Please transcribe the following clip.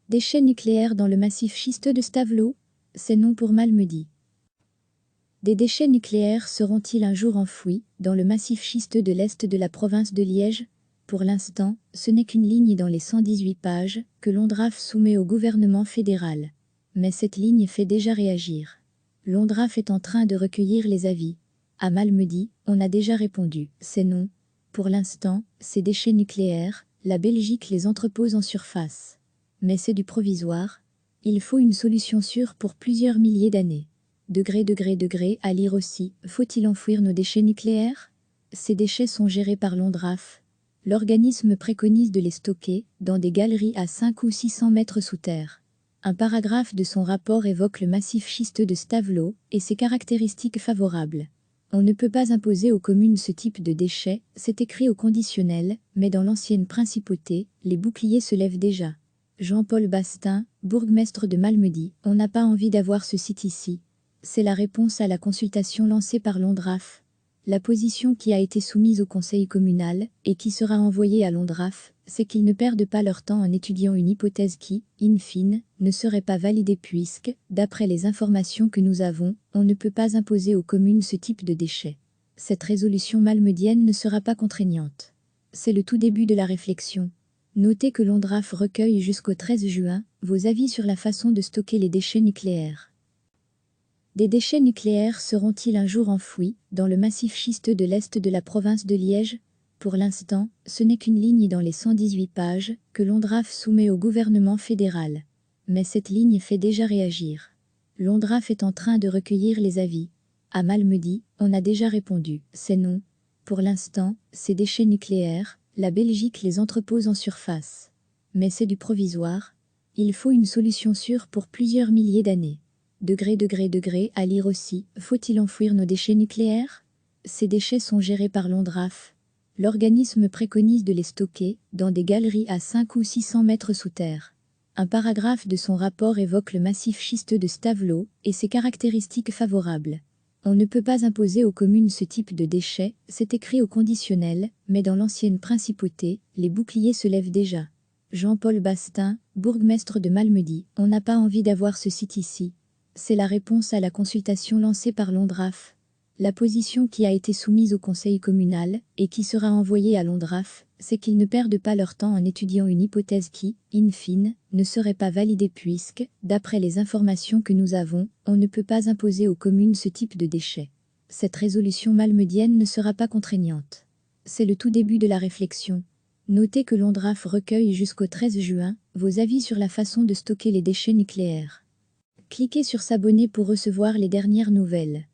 Déchets nucléaires dans le massif schisteux de Stavelot, c'est non pour Malmedy. Des déchets nucléaires seront-ils un jour enfouis dans le massif schisteux de l'Est de la province de Liège? Pour l'instant, ce n'est qu'une ligne dans les 118 pages que l'ONDRAF soumet au gouvernement fédéral. Mais cette ligne fait déjà réagir. L'ONDRAF est en train de recueillir les avis. À Malmedy, on a déjà répondu, c'est non. Pour l'instant, ces déchets nucléaires, la Belgique les entrepose en surface. Mais c'est du provisoire. Il faut une solution sûre pour plusieurs milliers d'années. À lire aussi, faut-il enfouir nos déchets nucléaires? Ces déchets sont gérés par l'ONDRAF. L'organisme préconise de les stocker dans des galeries à 5 ou 600 mètres sous terre. Un paragraphe de son rapport évoque le massif schisteux de Stavelot et ses caractéristiques favorables. On ne peut pas imposer aux communes ce type de déchets, c'est écrit au conditionnel, mais dans l'ancienne principauté, les boucliers se lèvent déjà. Jean-Paul Bastin, bourgmestre de Malmedy, on n'a pas envie d'avoir ce site ici. C'est la réponse à la consultation lancée par l'ONDRAF. La position qui a été soumise au conseil communal et qui sera envoyée à l'ONDRAF, c'est qu'ils ne perdent pas leur temps en étudiant une hypothèse qui, in fine, ne serait pas validée puisque, d'après les informations que nous avons, on ne peut pas imposer aux communes ce type de déchets. Cette résolution malmedienne ne sera pas contraignante. C'est le tout début de la réflexion. Notez que l'ONDRAF recueille jusqu'au 13 juin vos avis sur la façon de stocker les déchets nucléaires. Des déchets nucléaires seront-ils un jour enfouis dans le massif schisteux de l'Est de la province de Liège? Pour l'instant, ce n'est qu'une ligne dans les 118 pages que l'ONDRAF soumet au gouvernement fédéral. Mais cette ligne fait déjà réagir. L'ONDRAF est en train de recueillir les avis. À Malmedy, on a déjà répondu, c'est non. Pour l'instant, ces déchets nucléaires, la Belgique les entrepose en surface. Mais c'est du provisoire. Il faut une solution sûre pour plusieurs milliers d'années. À lire aussi, faut-il enfouir nos déchets nucléaires? Ces déchets sont gérés par l'ONDRAF. L'organisme préconise de les stocker dans des galeries à 5 ou 600 mètres sous terre. Un paragraphe de son rapport évoque le massif schisteux de Stavelot et ses caractéristiques favorables. On ne peut pas imposer aux communes ce type de déchets, c'est écrit au conditionnel, mais dans l'ancienne principauté, les boucliers se lèvent déjà. Jean-Paul Bastin, bourgmestre de Malmedy, on n'a pas envie d'avoir ce site ici. C'est la réponse à la consultation lancée par l'ONDRAF. La position qui a été soumise au conseil communal et qui sera envoyée à l'ONDRAF, c'est qu'ils ne perdent pas leur temps en étudiant une hypothèse qui, in fine, ne serait pas validée puisque, d'après les informations que nous avons, on ne peut pas imposer aux communes ce type de déchets. Cette résolution malmedienne ne sera pas contraignante. C'est le tout début de la réflexion. Notez que l'ONDRAF recueille jusqu'au 13 juin vos avis sur la façon de stocker les déchets nucléaires. Cliquez sur s'abonner pour recevoir les dernières nouvelles.